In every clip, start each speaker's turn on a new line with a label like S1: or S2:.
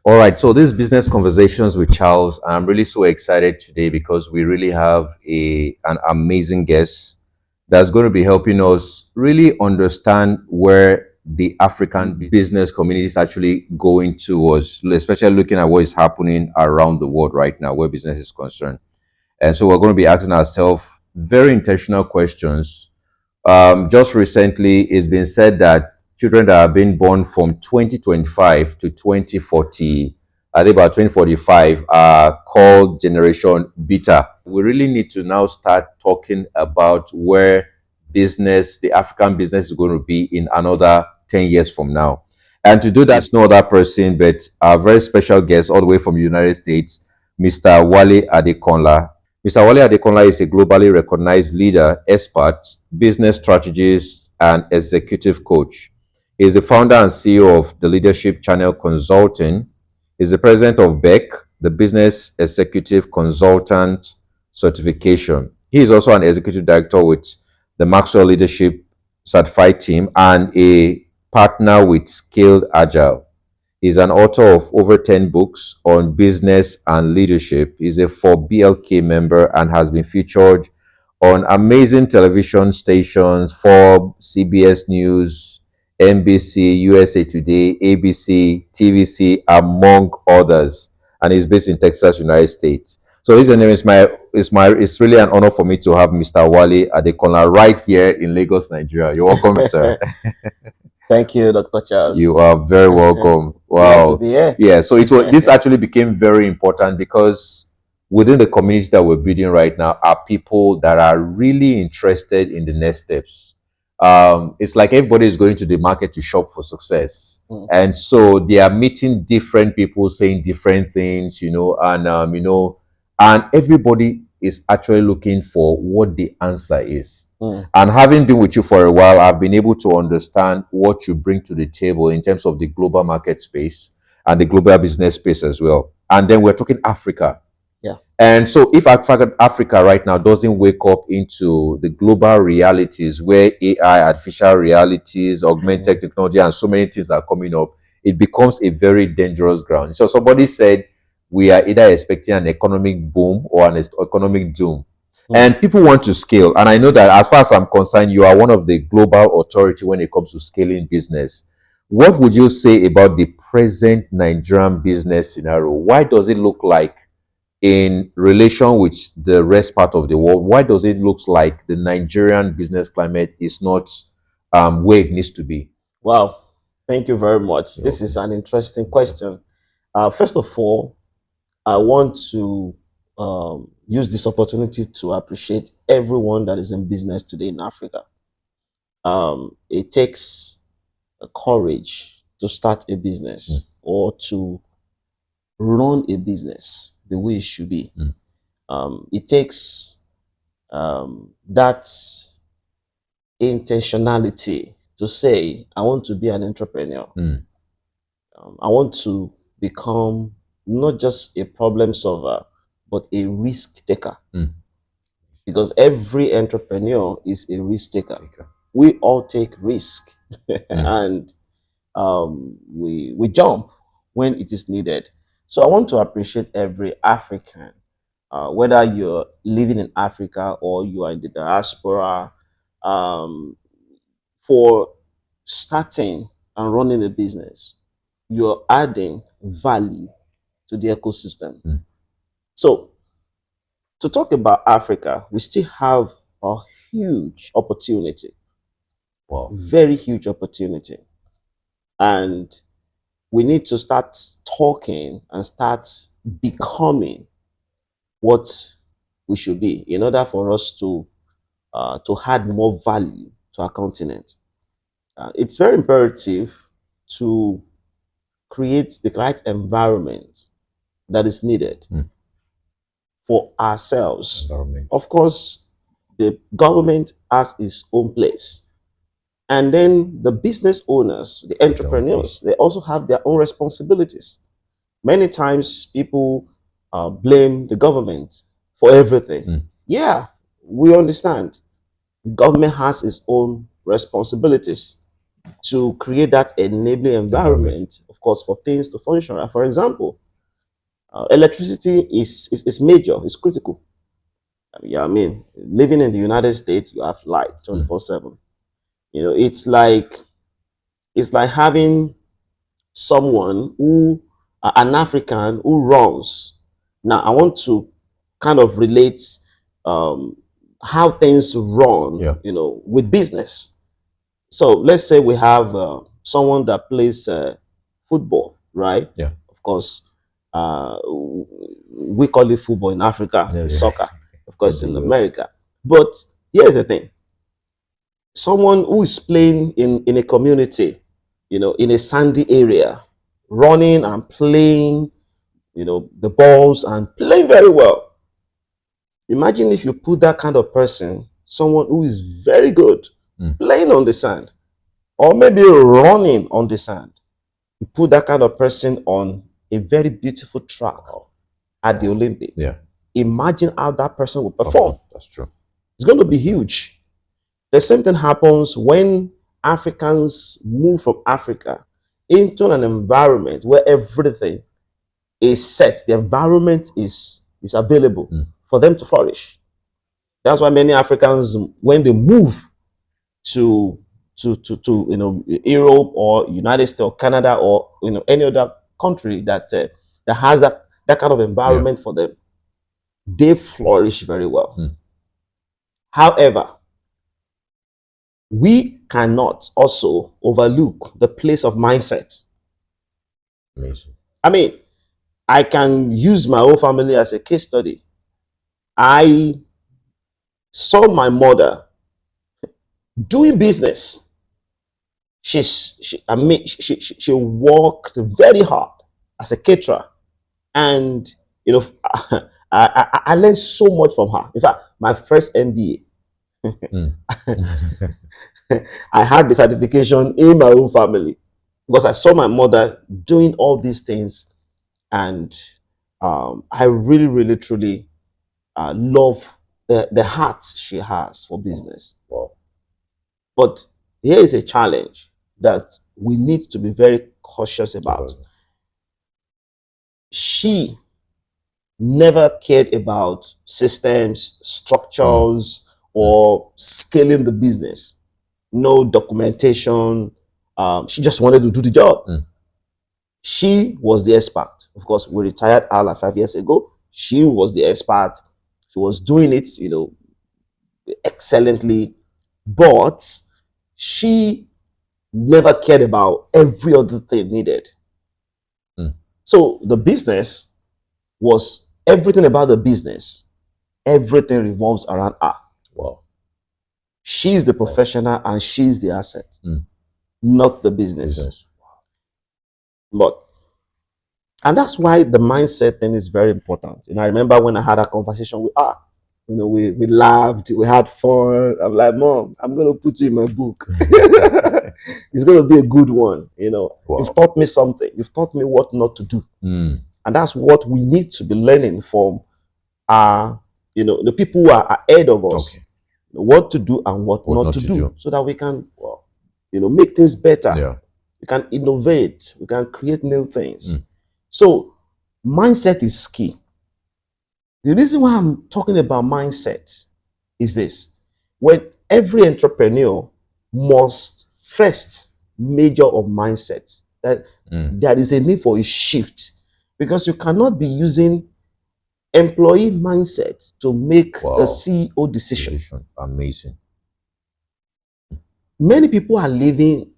S1: All right, so this business conversations with Charles, I'm really so excited today because we really have an amazing guest that's going to be helping us really understand where the African business community is actually going towards, especially looking at what is happening around the world right now, where business is concerned. And so we're going to be asking ourselves very intentional questions. Just recently, it's been said that children that are being born from 2025 to 2040, I think about 2045, are called Generation Beta. We really need to now start talking about where business, the African business, is going to be in another 10 years from now. And to do that, it's no other person but our very special guest, all the way from the United States, Mr. Wale Adekanla. Mr. Wale Adekanla is a globally recognized leader, expert, business strategist, and executive coach. He is the founder and CEO of the Leadership Channel Consulting. He is the president of BEC, the Business Executive Consultant Certification. He is also an executive director with the Maxwell Leadership Certified Team and a partner with Scaled Agile. He's an author of over 10 books on business and leadership. He's a 4BLK member and has been featured on amazing television stations for CBS News, NBC, USA Today, ABC, TVC, among others. And he's based in Texas, United States. So his name is it's really an honor for me to have Mr. Wale Adekanla right here in Lagos, Nigeria. You're welcome, sir.
S2: Thank you, Dr. Charles.
S1: You are very welcome.
S2: Glad to
S1: Wow.
S2: be here.
S1: Yeah, so this actually became very important because within the community that we're building right now are people that are really interested in the next steps. It's like everybody is going to the market to shop for success. And so they are meeting different people saying different things, and everybody is actually looking for what the answer is. And having been with you for a while, I've been able to understand what you bring to the table in terms of the global market space and the global business space as well. And then we're talking Africa.
S2: Yeah.
S1: And so if Africa right now doesn't wake up into the global realities where AI, artificial realities, augmented technology, and so many things are coming up, it becomes a very dangerous ground. So somebody said we are either expecting an economic boom or an economic doom. And people want to scale. And I know that as far as I'm concerned, you are one of the global authority when it comes to scaling business. What would you say about the present Nigerian business scenario? Why does it look like, in relation with the rest part of the world, why does it look like the Nigerian business climate is not where it needs to be?
S2: Wow. Thank you very much. This is an interesting question. First of all, I want to use this opportunity to appreciate everyone that is in business today in Africa. It takes courage to start a business or to run a business the way it should be. It takes that intentionality to say, I want to be an entrepreneur. I want to become not just a problem solver, but a risk taker. Because every entrepreneur is a risk taker. We all take risk and we jump when it is needed. So I want to appreciate every African, whether you're living in Africa or you are in the diaspora, for starting and running a business. You're adding value to the ecosystem. So to talk about Africa, we still have a huge opportunity.
S1: Wow.
S2: Very huge opportunity. And we need to start talking and start becoming what we should be in order for us to add more value to our continent. It's very imperative to create the right environment that is needed for ourselves. Of course, the government has its own place. And then the business owners, the entrepreneurs, they also have their own responsibilities. Many times people blame the government for everything. Yeah, we understand. The government has its own responsibilities. to create that enabling
S1: Environment.
S2: environment, of course, for things to function. For example, electricity is major, it's critical. Yeah, I mean, living in the United States, you have light 24/7. You know, it's like having someone who, an African who runs. Now, I want to kind of relate um, how things run,
S1: Yeah.
S2: with business. So let's say we have someone that plays football, right?
S1: Yeah.
S2: Of course, we call it football in Africa,
S1: Yeah,
S2: it's
S1: yeah.
S2: soccer, of
S1: In
S2: course,
S1: the
S2: in
S1: US.
S2: America. But here's the thing: someone who is playing in a community, in a sandy area, running and playing, the balls and playing very well. Imagine if you put that kind of person, someone who is very good, playing on the sand, or maybe running on the sand. You put that kind of person on a very beautiful track at the Olympic.
S1: Yeah.
S2: Imagine how that person will perform.
S1: That's true.
S2: It's going to be huge. The same thing happens when Africans move from Africa into an environment where everything is set. The environment is available for them to flourish. That's why many Africans, when they move to Europe or United States or Canada or any other country that has that kind of
S1: Yeah.
S2: environment for them, they flourish very well. However, we cannot also overlook the place of mindset.
S1: Amazing.
S2: I mean, I can use my own family as a case study. I saw my mother doing business. She worked very hard as a caterer, and I learned so much from her. In fact, my first MBA, I had the certification in my own family because I saw my mother doing all these things, and I really, really, truly love the heart she has for business.
S1: Wow.
S2: But here is a challenge that we need to be very cautious about. She never cared about systems, structures, or scaling the business. No documentation. She just wanted to do the job. She was the expert. Of course, we retired her 5 years ago. She was the expert. She was doing it, excellently. But she never cared about every other thing needed. So the business was everything about the business. Everything revolves around her.
S1: Wow.
S2: She's the professional and she's the asset, not the business. But and that's why the mindset thing is very important. I remember when I had a conversation with her. We laughed, we had fun. I'm like, Mom, I'm gonna put you in my book. It's gonna be a good one.
S1: Wow.
S2: You've taught me something. You've taught me what not to do. And that's what we need to be learning from the people who are ahead of us.
S1: Okay.
S2: What to do and what not to do, so that we can
S1: Wow.
S2: make things better.
S1: Yeah.
S2: We can innovate, we can create new things. So mindset is key. The reason why I'm talking about mindset is this: when every entrepreneur must first measure of mindset, that there is a need for a shift, because you cannot be using employee mindset to make a CEO decision.
S1: Amazing.
S2: Many people are living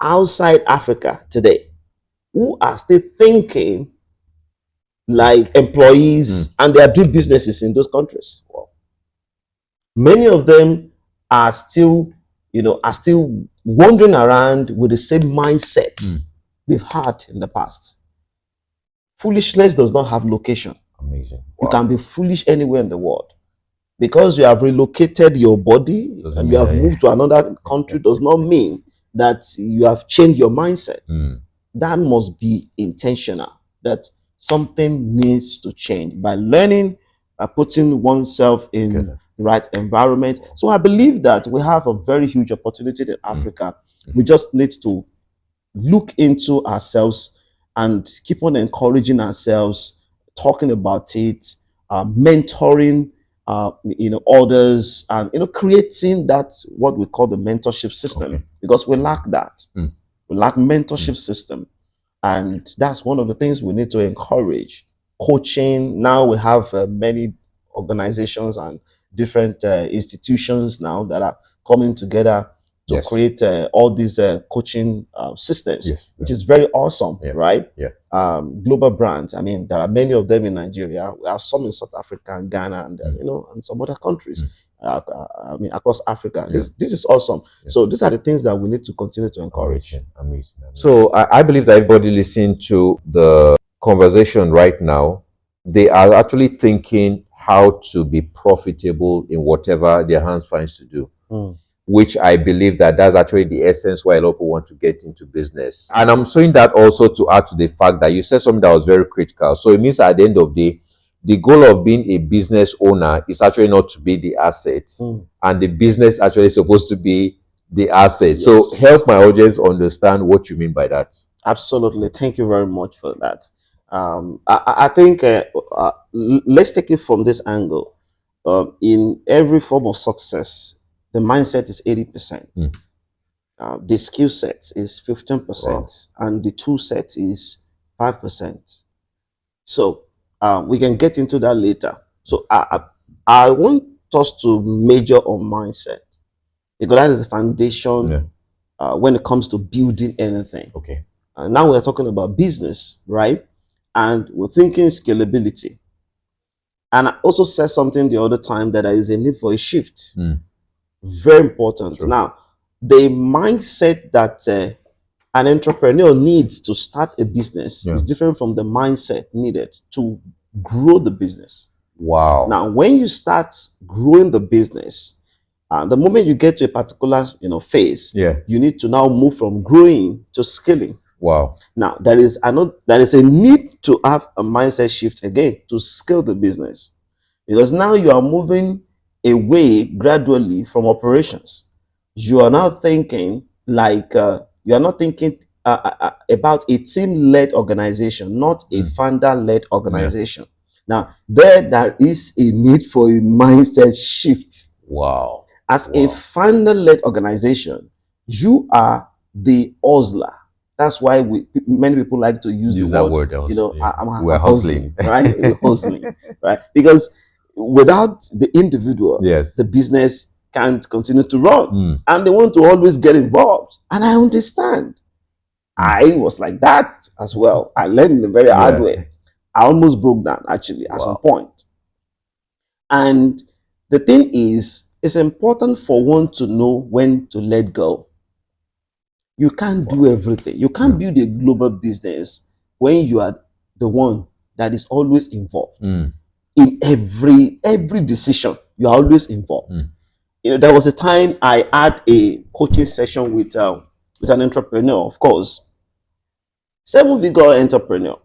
S2: outside Africa today who are still thinking like employees, and they are doing businesses in those countries. Many of them are still wandering around with the same mindset they've had in the past. Foolishness does not have location.
S1: Amazing.
S2: You can be foolish anywhere in the world. Because you have relocated your body and you have moved to another country does not mean that you have changed your mindset. That must be intentional, that something needs to change by learning, by putting oneself in the right environment. So I believe that we have a very huge opportunity in Africa We just need to look into ourselves and keep on encouraging ourselves, talking about it, mentoring, others, and creating that what we call the mentorship system,
S1: Okay.
S2: because we lack that.
S1: Mm.
S2: We lack mentorship system, and that's one of the things we need to encourage. Coaching. Now we have many organizations and different institutions now that are coming together to
S1: Yes.
S2: create all these coaching systems,
S1: Yes.
S2: which is very awesome,
S1: Yeah.
S2: right?
S1: Yeah.
S2: Global brands. I mean, there are many of them in Nigeria. We have some in South Africa and Ghana, and and some other countries. I mean, across Africa. This is awesome.
S1: Yeah.
S2: So these are the things that we need to continue to encourage.
S1: Amazing. So I believe that everybody listening to the conversation right now, they are actually thinking how to be profitable in whatever their hands finds to do. Which I believe that that's actually the essence why a lot of people want to get into business. And I'm saying that also to add to the fact that you said something that was very critical. So it means at the end of the day, the goal of being a business owner is actually not to be the asset, and the business actually is supposed to be the asset.
S2: Yes.
S1: So help my audience understand what you mean by that.
S2: Absolutely. Thank you very much for that. I think let's take it from this angle. In every form of success, the mindset is 80%. The skill set is 15%, and the tool set is 5%. So we can get into that later. So I want us to major on mindset, because that is the foundation when it comes to building anything.
S1: Okay.
S2: Now we're talking about business, right? And we're thinking scalability. And I also said something the other time that there is a need for a shift. Very important.
S1: True.
S2: Now, the mindset that an entrepreneur needs to start a business is different from the mindset needed to grow the business.
S1: Wow.
S2: Now, when you start growing the business, the moment you get to a particular phase, you need to now move from growing to scaling.
S1: Wow.
S2: Now, there is a need to have a mindset shift again to scale the business, because now you are moving away gradually from operations. You are now thinking like you are not thinking about a team-led organization, not a founder-led organization. Now, there is a need for a mindset shift.
S1: Wow.
S2: As a founder-led organization, you are the hustler. That's why many people like to use the word. I'm hustling, right? We're hustling, right? Because without the individual, the business can't continue to run, and they want to always get involved. And I understand. I was like that as well. I learned in a very hard way. I almost broke down actually at some point. And the thing is, it's important for one to know when to let go. You can't do everything. You can't build a global business when you are the one that is always involved in every decision. You are always involved. There was a time I had a coaching session with an entrepreneur, of course, 7-figure entrepreneur,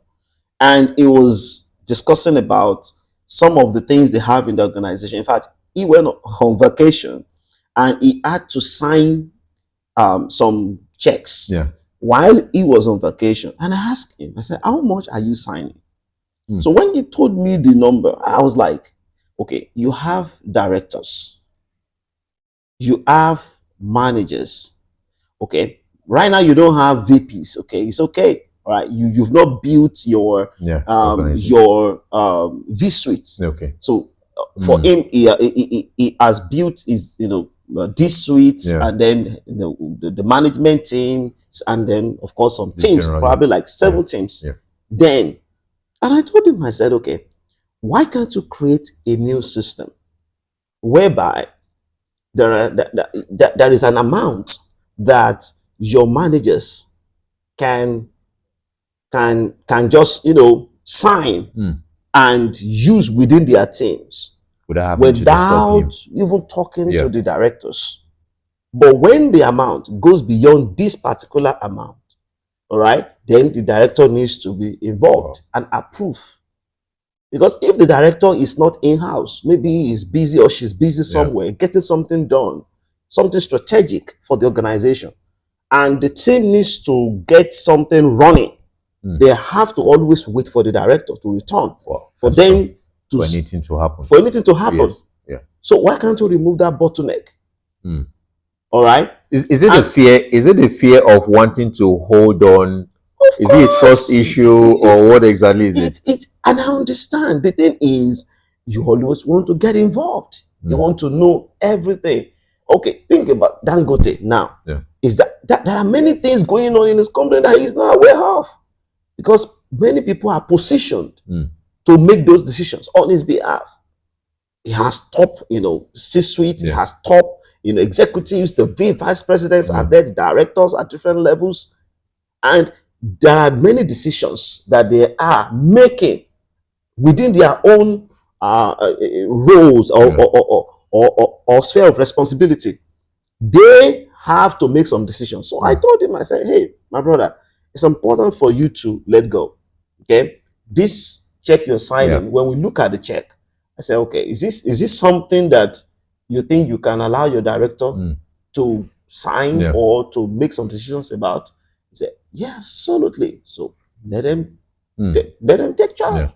S2: and he was discussing about some of the things they have in the organization. In fact, he went on vacation and he had to sign some checks while he was on vacation. And I asked him, I said, how much are you signing? So when he told me the number, I was like, okay, you have directors, you have managers, okay, right now you don't have VPs, okay, it's okay, right? You've not built your V suite,
S1: okay.
S2: So for him, he has built his this suite, and then the management team, and then of course some teams, probably like 7 teams. Then, and I told him, I said, okay, why can't you create a new system whereby there is an amount that your managers can just sign and use within their teams without even talking to the directors. But when the amount goes beyond this particular amount, all right, then the director needs to be involved and approve. Because if the director is not in-house, maybe he's busy or she's busy somewhere, getting something done, something strategic for the organization, and the team needs to get something running, they have to always wait for the director to return for them to
S1: for anything to happen.
S2: For anything to happen.
S1: Yes. Yeah.
S2: So why can't you remove that bottleneck? All right.
S1: Is it a fear? Is it a fear of wanting to hold on? Is it a trust issue, or what exactly is it?
S2: And I understand. The thing is, you always want to get involved. You want to know everything. Okay, think about Dangote now.
S1: Yeah.
S2: Is that there are many things going on in his company that he's not aware of, because many people are positioned to make those decisions on his behalf. He has top, C-suite. He has top, executives. The vice presidents are there. The directors at different levels, and there are many decisions that they are making within their own roles or sphere of responsibility. They have to make some decisions. So I told him, I said, hey, my brother, it's important for you to let go. Okay, this check you're signing, when we look at the check, I said, okay, is this something that you think you can allow your director to sign or to make some decisions about? He said, yeah, absolutely. So let them take charge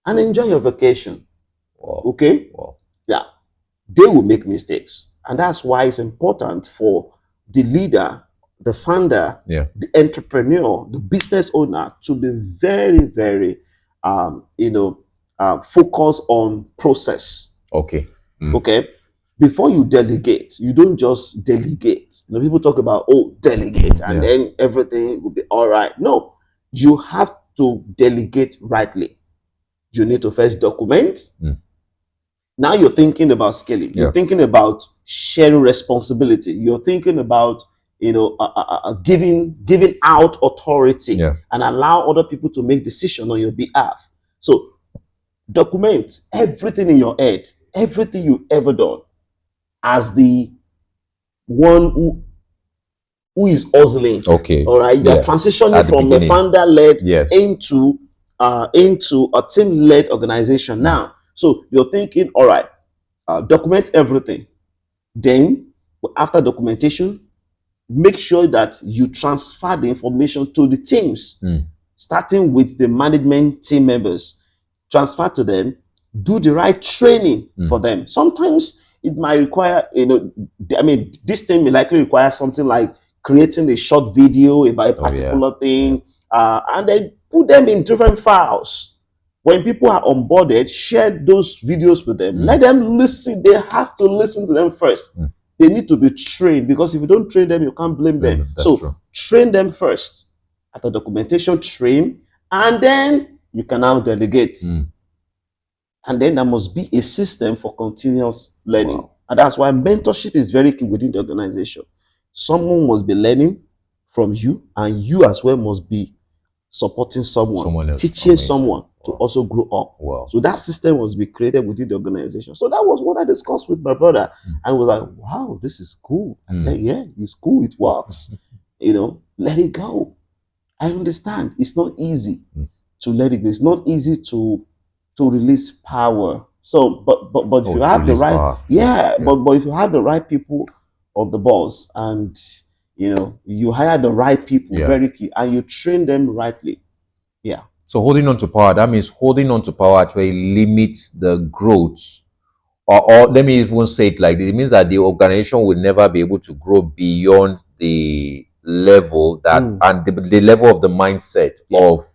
S2: and enjoy your vacation. Okay? Yeah. They will make mistakes. And that's why it's important for the leader, the founder, the entrepreneur, the business owner to be very, very, focused on process.
S1: Okay.
S2: Okay. Before you delegate, you don't just delegate. People talk about, delegate, and then everything will be all right. No, you have to delegate rightly. You need to first document. Now you're thinking about scaling. You're thinking about sharing responsibility. You're thinking about giving out authority and allow other people to make decisions on your behalf. So document everything in your head, everything you've ever done, as the one who is hustling.
S1: Okay.
S2: All right. You're transitioning from a founder-led into a team-led organization now. So you're thinking, all right, document everything. Then, after documentation, make sure that you transfer the information to the teams, starting with the management team members. Transfer to them, do the right training for them. Sometimes it might require, this thing may likely require something like creating a short video about a particular thing, and then put them in different files. When people are onboarded, share those videos with them. Let them listen. They have to listen to them first. They need to be trained, because if you don't train them, you can't blame them. So true. Train them first. After documentation, train, and then you can now delegate. And then there must be a system for continuous learning. And that's why mentorship is very key within the organization. Someone must be learning from you, and you as well must be supporting someone teaching someone to also grow up. So that system must be created within the organization. So that was what I discussed with my brother, and was like, wow, this is cool. I said, yeah, it's cool. It works. Let it go. I understand. It's not easy to let it go. It's not easy to release power. So, but if you have the right, but if you have the right people on the boss, and you hire the right people, very key, and you train them rightly.
S1: So holding on to power, that means holding on to power actually limits the growth, or let me even say it like this. It means that the organization will never be able to grow beyond the level that and the level of the mindset of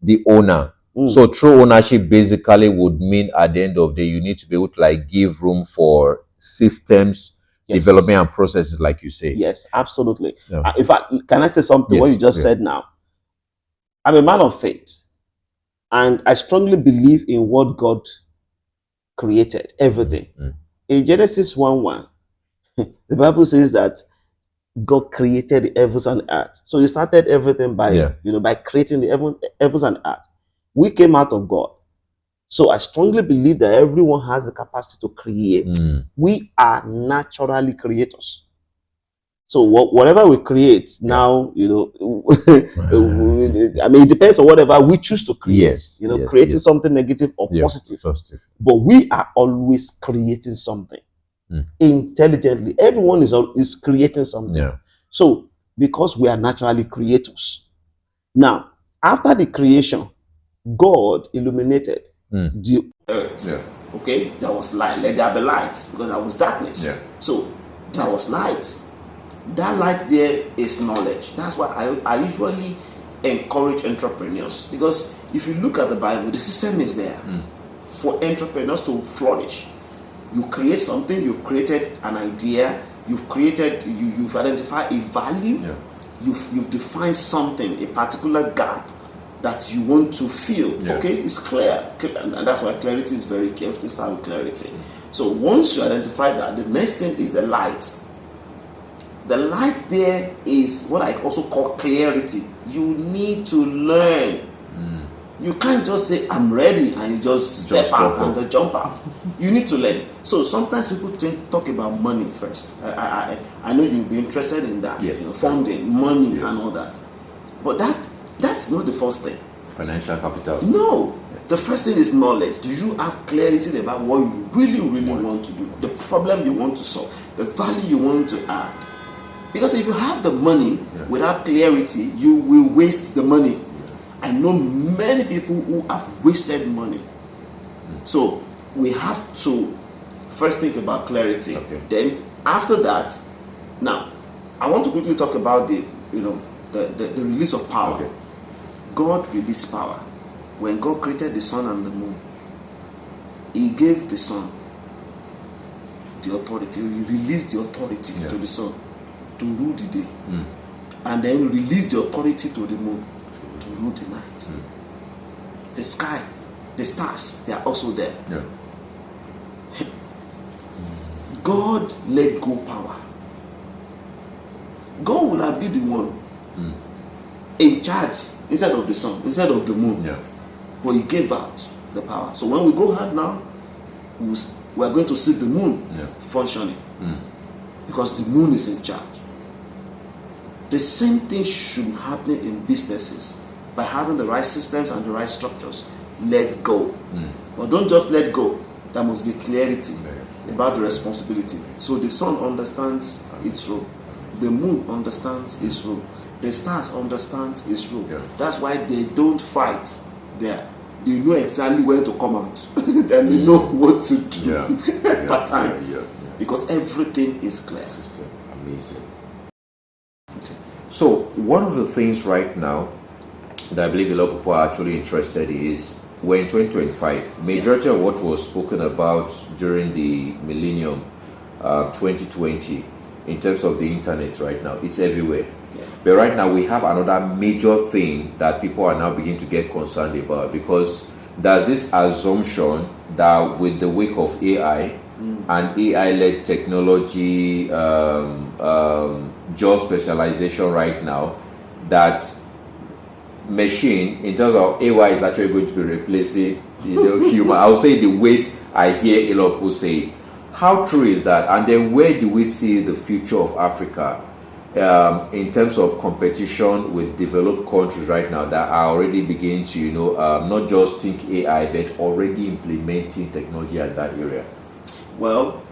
S1: the owner. So true ownership basically would mean at the end of the day, you need to be able to give room for systems, development and processes, like you say.
S2: Yes, absolutely. In fact, can I say something? What you just said now? I'm a man of faith, and I strongly believe in what God created, everything. In Genesis 1:1, the Bible says that God created the heavens and earth. So He started everything by by creating the heavens and earth. We came out of God. So I strongly believe that everyone has the capacity to create. We are naturally creators. So whatever we create now, it depends on whatever we choose to create. Creating something negative or positive. But we are always creating something intelligently. Everyone is creating something. So because we are naturally creators. Now, after the creation, God illuminated the earth.
S1: Yeah.
S2: Okay, there was light. Let there be light, because there was darkness.
S1: Yeah.
S2: So there was light. That light there is knowledge. That's why I usually encourage entrepreneurs, because if you look at the Bible, the system is there for entrepreneurs to flourish. You create something, you've created an idea, you've identified a value,
S1: Yeah.
S2: you've defined something, a particular gap that you want to fill.
S1: Yeah.
S2: Okay, it's clear, and that's why clarity is very key. To start with clarity. So once you identify that, the next thing is the light. The light there is what I also call clarity. You need to learn. You can't just say I'm ready and you just step out and then jump out. You need to learn. So sometimes people talk about money first. I know you'll be interested in that.
S1: Yes.
S2: Funding, money, and all that. But that's not the first thing.
S1: Financial capital.
S2: No. The first thing is knowledge. Do you have clarity about what you really want to do? The problem you want to solve, the value you want to add. Because if you have the money without clarity, you will waste the money. I know many people who have wasted money. So we have to first think about clarity.
S1: Okay.
S2: Then after that, now I want to quickly talk about the release of power.
S1: Okay.
S2: God released power. When God created the sun and the moon, He gave the sun the authority. He released the authority to the sun to rule the day, and then released the authority to the moon to rule the night. The sky, the stars, they are also there.
S1: Yeah.
S2: God let go power. God would have been the one in charge instead of the sun, instead of the moon.
S1: Yeah.
S2: But He gave out the power. So when we go hard now, we are going to see the moon functioning, because the moon is in charge. The same thing should happen in businesses. By having the right systems and the right structures, let go. But don't just let go. There must be clarity about the responsibility. So the sun understands its role. The moon understands its role. The stars understands its role.
S1: Yeah.
S2: That's why they don't fight there. They know exactly when to come out. Then they know what to do per time.
S1: Yeah.
S2: Because everything is clear.
S1: System. Amazing. Okay. So one of the things right now that I believe a lot of people are actually interested is we're in 2025. Majority of what was spoken about during the millennium 2020 in terms of the internet right now, it's everywhere.
S2: Yeah.
S1: But right now we have another major thing that people are now beginning to get concerned about, because there's this assumption that with the wake of AI and AI-led technology, job specialization right now, that machine in terms of AI is actually going to be replacing human. I'll say the way I hear a lot of people say it. How true is that? And then where do we see the future of Africa in terms of competition with developed countries right now that are already beginning to, not just think AI, but already implementing technology at that area?
S2: Well,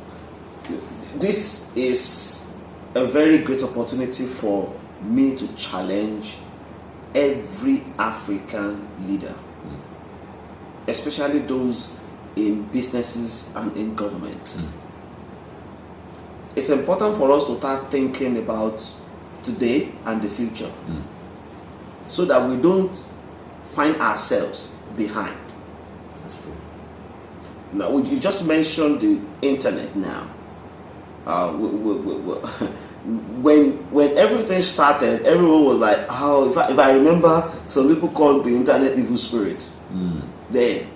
S2: this is a very great opportunity for me to challenge every African leader, especially those in businesses and in government. It's important for us to start thinking about today and the future, so that we don't find ourselves behind.
S1: That's true.
S2: Now, you just mentioned the internet now. When everything started, everyone was like, "Oh, if I remember, some people called the internet evil spirit." Then,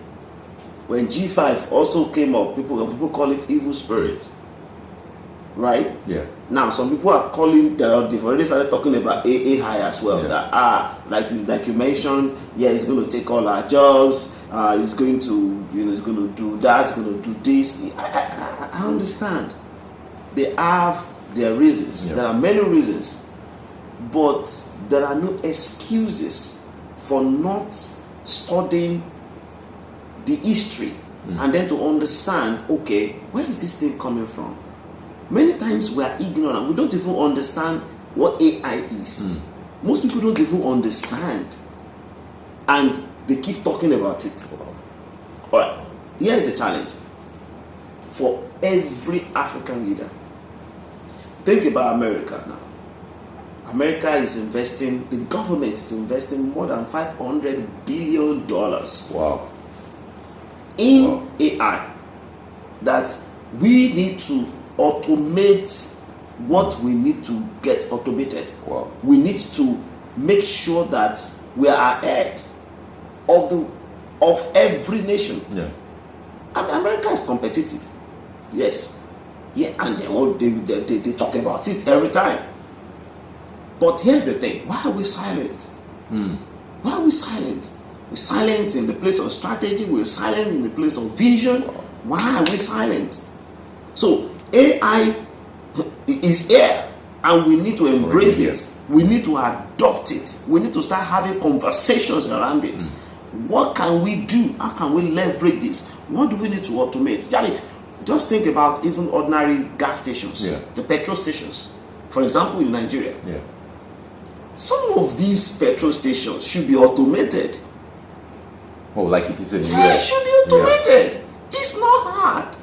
S2: when G5 also came up, people call it evil spirit, right?
S1: Yeah.
S2: Now, some people are calling. They've already started talking about AI as well.
S1: Yeah.
S2: That like you mentioned, it's going to take all our jobs. It's going to it's going to do that. It's going to do this. I understand. They have their reasons.
S1: Yeah.
S2: There are many reasons, but there are no excuses for not studying the history and then to understand, okay, where is this thing coming from? Many times we are ignorant. We don't even understand what AI is. Most people don't even understand, and they keep talking about it. All right, here is the challenge for every African leader. Think about America now. America is investing, the government is investing more than $500 billion
S1: Wow.
S2: in AI, that we need to automate what we need to get automated.
S1: Wow.
S2: We need to make sure that we are ahead of every nation.
S1: Yeah.
S2: I mean, America is competitive, yes, yeah, and they talk about it every time. But here's the thing: why are we silent? Why are we silent? We're silent in the place of strategy. We're silent in the place of vision. Why are we silent? So AI is here, and we need to embrace it. We need to adopt it. We need to start having conversations around it. What can we do? How can we leverage this? What do we need to automate? Charlie, just think about even ordinary gas stations, the petrol stations. For example, in Nigeria, some of these petrol stations should be automated.
S1: Oh, like it is in the
S2: Yeah, it
S1: US.
S2: should be automated. It's not hard.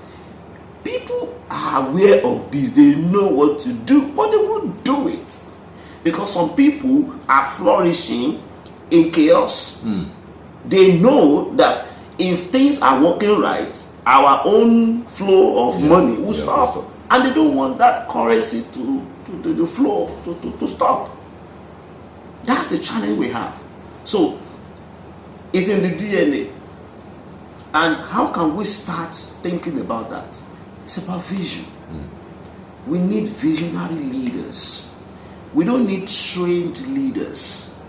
S2: People are aware of this. They know what to do, but they won't do it. Because some people are flourishing in chaos. They know that if things are working right, our own flow of money will stop. And they don't want that currency to the flow to stop. That's the challenge we have. So it's in the DNA. And how can we start thinking about that? It's about vision. We need visionary leaders. We don't need trained leaders.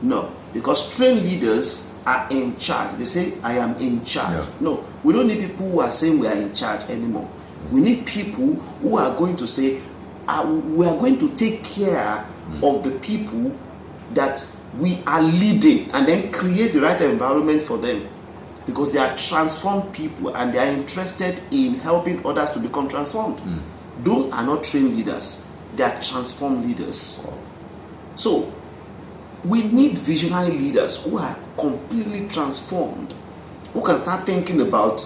S2: No, because trained leaders are in charge. They say, I am in charge. No, we don't need people who are saying we are in charge anymore. We need people who are going to say, we are going to take care of the people that we are leading, and then create the right environment for them, because they are transformed people and they are interested in helping others to become transformed. Those are not trained leaders, they are transformed leaders. So we need visionary leaders who are completely transformed, who can start thinking about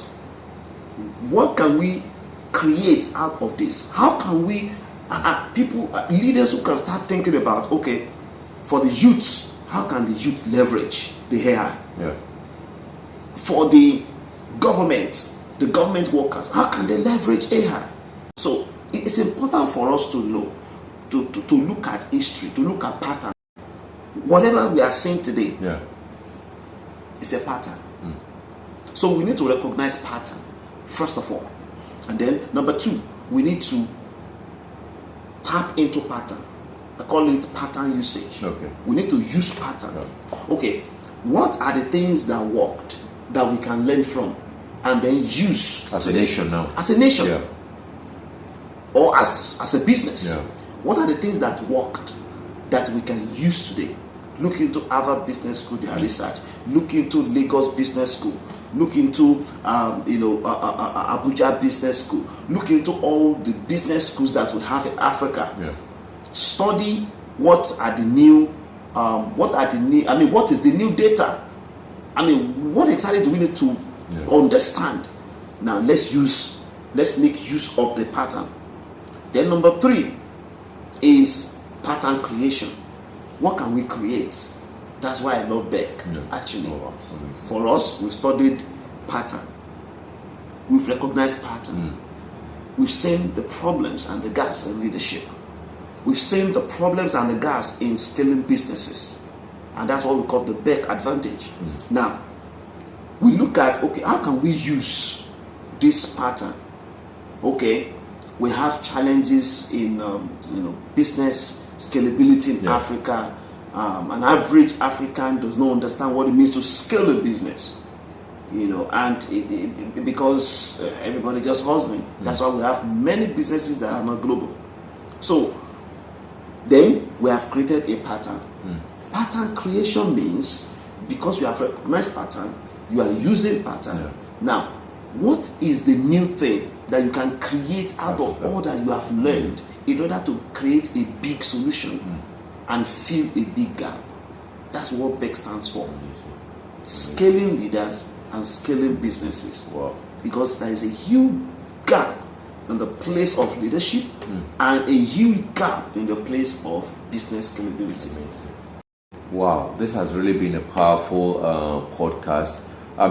S2: what can we create out of this. How can we leaders who can start thinking about, okay, for the youth, how can the youth leverage the AI? For the government workers, how can they leverage AI? So it's important for us to know, to look at history, to look at pattern. Whatever we are seeing today, it's a pattern. So we need to recognize pattern, first of all. And then number two, we need to tap into pattern. I call it pattern usage. We need to use pattern. Okay, what are the things that worked that we can learn from and then use
S1: as a nation now?
S2: As a nation, or as a business. What are the things that worked that we can use today? Look into Harvard Business School, their research. Look into Lagos Business School. Look into Abuja Business School. Look into all the business schools that we have in Africa. Study what is the new data. I mean, what exactly do we need to understand? Now let's make use of the pattern. Then number three is pattern creation. What can we create? That's why I love Beck, actually. For us, we studied pattern. We've recognized pattern. We've seen the problems and the gaps in leadership. We've seen the problems and the gaps in scaling businesses. And that's what we call the Beck advantage. Now, we look at, okay, how can we use this pattern? Okay, we have challenges in business scalability in Africa. An average African does not understand what it means to scale a business. And because everybody just hustling. That's why we have many businesses that are not global. So then we have created a pattern. Pattern creation means, because you have recognized pattern, you are using pattern. Now, what is the new thing that you can create out of all that you have learned in order to create a big solution and fill a big gap. That's what BEC stands for. Scaling leaders and scaling businesses.
S1: Wow.
S2: Because there is a huge gap in the place of leadership and a huge gap in the place of business scalability.
S1: Wow, this has really been a powerful podcast.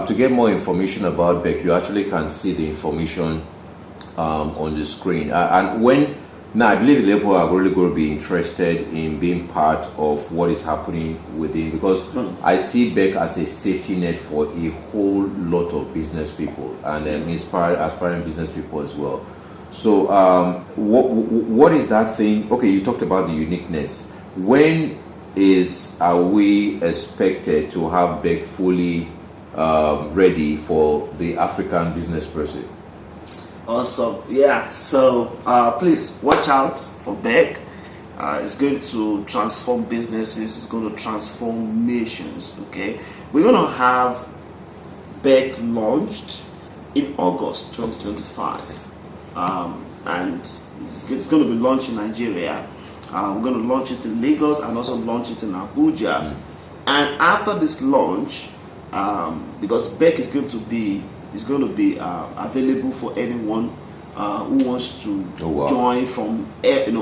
S1: To get more information about BEC, you actually can see the information on the screen. Now, I believe the people are really going to be interested in being part of what is happening within, because I see BEC as a safety net for a whole lot of business people and aspiring business people as well. So, what is that thing? Okay, you talked about the uniqueness. When are we expected to have BEC fully ready for the African business person?
S2: Awesome. Yeah. So please watch out for BEC. It's going to transform businesses. It's going to transform nations. Okay. We're going to have BEC launched in August 2025, and it's going to be launched in Nigeria. We're going to launch it in Lagos and also launch it in Abuja. And after this launch, because BEC is going to be available for anyone who wants to join from any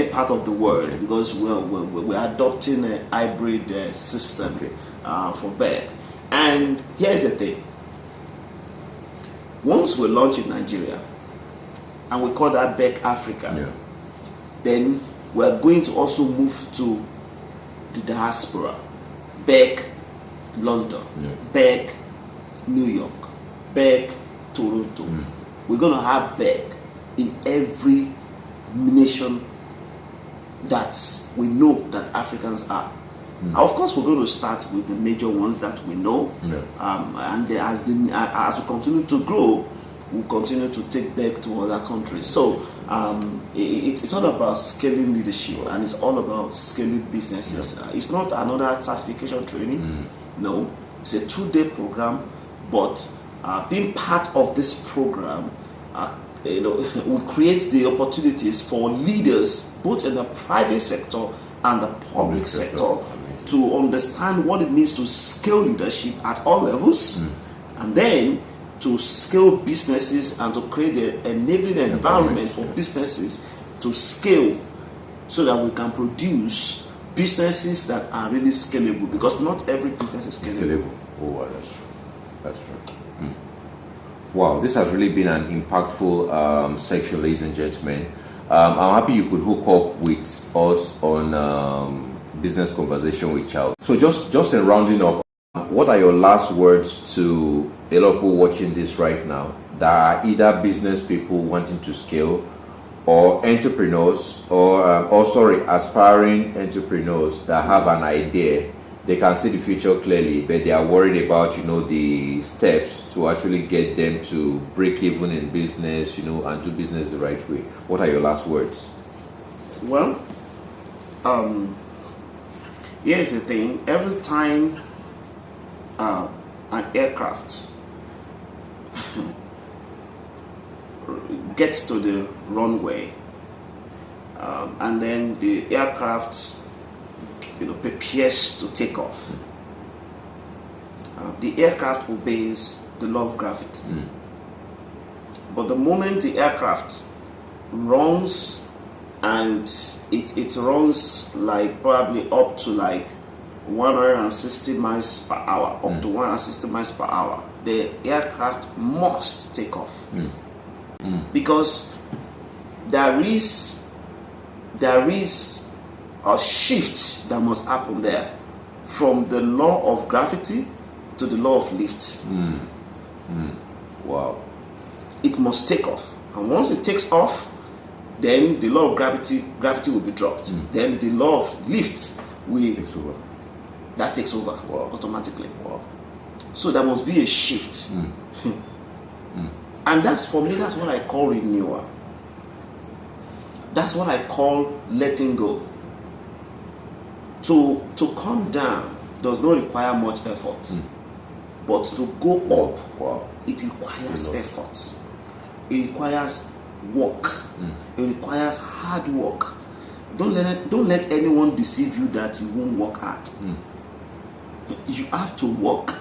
S2: part of the world, because we're adopting a hybrid system for BEC. And here's the thing: once we launch in Nigeria and we call that BEC Africa, then we're going to also move to the diaspora. BEC London, BEC New York, BEC Toronto. We're going to have BEC in every nation that we know that Africans are. Of course, we're going to start with the major ones that we know, and as we continue to grow, we'll continue to take BEC to other countries. So it's all about scaling leadership, and it's all about scaling businesses. It's not another certification training. No, it's a 2-day program. But being part of this program, will create the opportunities for leaders, both in the private sector and the public sector, to understand what it means to scale leadership at all levels, and then to scale businesses and to create the enabling environment for businesses to scale, so that we can produce businesses that are really scalable, because not every business is scalable.
S1: Oh, that's true. That's true. Wow, this has really been an impactful section, ladies and gentlemen. I'm happy you could hook up with us on business conversation with Charles. So just in rounding up, what are your last words to a lot of people watching this right now that are either business people wanting to scale, or entrepreneurs, or aspiring entrepreneurs that have an idea? They can see the future clearly, but they are worried about, the steps to actually get them to break even in business, and do business the right way. What are your last words?
S2: Well, here's the thing. Every time an aircraft gets to the runway, and then the aircraft prepares to take off, the aircraft obeys the law of gravity. But the moment the aircraft runs, and it runs like probably up to like 160 miles per hour, up to 160 miles per hour, the aircraft must take off. Because there is a shift that must happen there, from the law of gravity to the law of lift.
S1: Wow.
S2: It must take off, and once it takes off, then the law of gravity will be dropped. Then the law of lift
S1: Takes over.
S2: takes over automatically.
S1: Wow.
S2: So there must be a shift. And that's, for me, that's what I call renewal. That's what I call letting go. To come down does not require much effort, but to go up, it requires effort. It requires work. It requires hard work. Don't let anyone deceive you that you won't work hard. You have to work,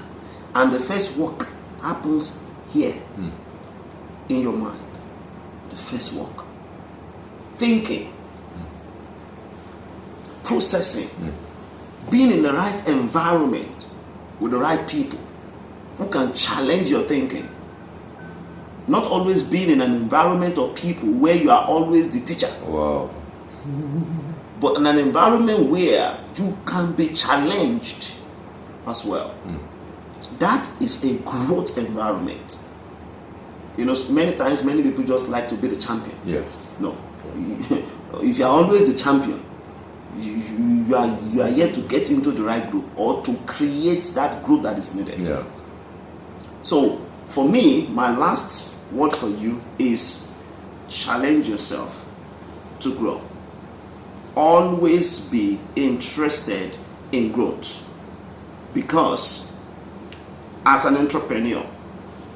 S2: and the first work happens here in your mind. The first work, thinking, processing, being in the right environment with the right people who can challenge your thinking. Not always being in an environment of people where you are always the teacher.
S1: Wow.
S2: But in an environment where you can be challenged as well. That is a growth environment. You know, many times, many people just like to be the champion.
S1: Yes.
S2: No. If you are always the champion, you are yet to get into the right group or to create that group that is needed.
S1: Yeah.
S2: So, for me, my last word for you is challenge yourself to grow. Always be interested in growth, because as an entrepreneur,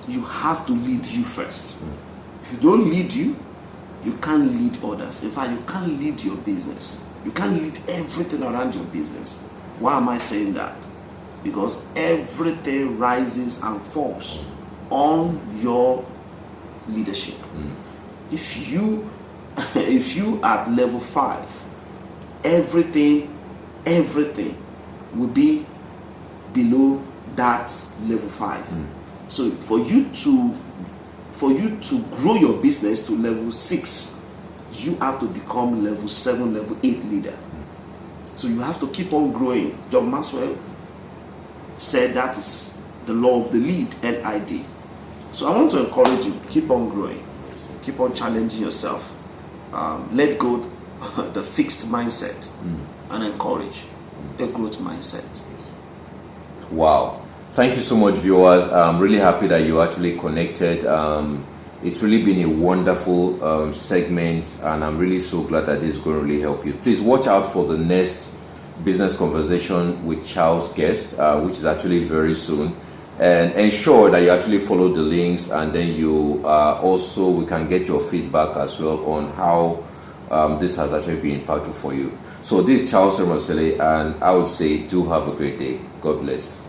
S2: you have to lead you first. If you don't lead you can't lead others. In fact, you can't lead your business. You can't lead everything around your business. Why am I saying that? Because everything rises and falls on your leadership. If you at level 5, everything will be below that level 5. So for you to grow your business to level 6, you have to become level 7, level 8 leader. So you have to keep on growing. John Maxwell said that is the law of the lead, LID. So I want to encourage you, keep on growing, keep on challenging yourself, let go the fixed mindset and encourage a growth mindset.
S1: Wow. Thank you so much, viewers. I'm really happy that you actually connected. It's really been a wonderful segment, and I'm really so glad that this is going to really help you. Please watch out for the next business conversation with Charles Guest, which is actually very soon. And ensure that you actually follow the links, and then you also, we can get your feedback as well on how this has actually been impactful for you. So this is Charles Sermosele, and I would say do have a great day. God bless.